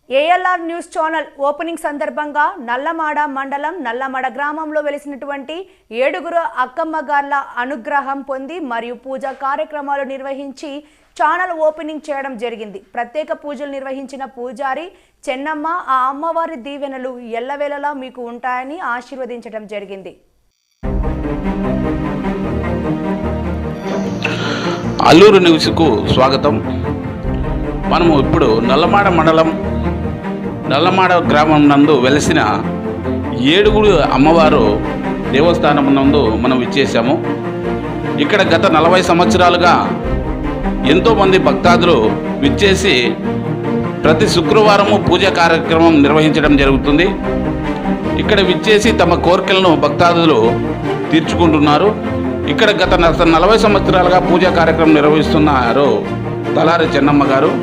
ALR news channel opening సందర్భంగా నల్లమాడ మండలం నల్లమాడ గ్రామంలో వెలిసినటువంటి 7 అక్కమ్మగార్ల అనుగ్రహం పొంది మరియు పూజా కార్యక్రమాలు నిర్వహించి ఛానల్ ఓపెనింగ్ చేయడం జరిగింది. ప్రత్యేక పూజలు నిర్వహించిన పూజారి చెన్నమ్మ ఆ అమ్మవారి దీవెనలు ఎల్లవేళలా మీకు ఉంటాయని ఆశీర్వదించడం జరిగింది. అల్లూరు న్యూస్కు స్వాగతం. మనము ఇప్పుడు నల్లమాడ మండలం నల్లమాడ గ్రామం నందు వెలిసిన 7 అమ్మవారు దేవస్థానం నందు మనం ఇచ్చేసాము. ఇక్కడ గత 40 సంవత్సరాలుగా ఎంతోమంది భక్తాదులు విచ్చేసి ప్రతి శుక్రవారము పూజా కార్యక్రమం నిర్వహించడం జరుగుతుంది. ఇక్కడ విచ్చేసి తమ కోరికలను భక్తాదులు తీర్చుకుంటున్నారు. ఇక్కడ గత 40 సంవత్సరాలుగా పూజా కార్యక్రమం నిర్వహిస్తున్నారు తలారి చెన్నమ్మ గారు.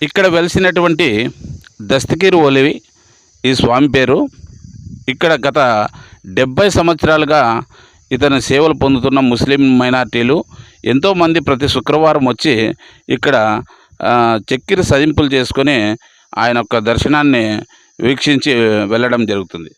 ఇక్కడ వెలిసినటువంటి దస్తగిరి ఓలివి ఈ స్వామి పేరు. ఇక్కడ గత 70 సంవత్సరాలుగా ఇతని సేవలు పొందుతున్న ముస్లిం మైనార్టీలు ఎంతోమంది ప్రతి శుక్రవారం వచ్చి ఇక్కడ చక్కెర సజింపులు చేసుకొని ఆయన యొక్క దర్శనాన్ని వీక్షించి వెళ్ళడం జరుగుతుంది.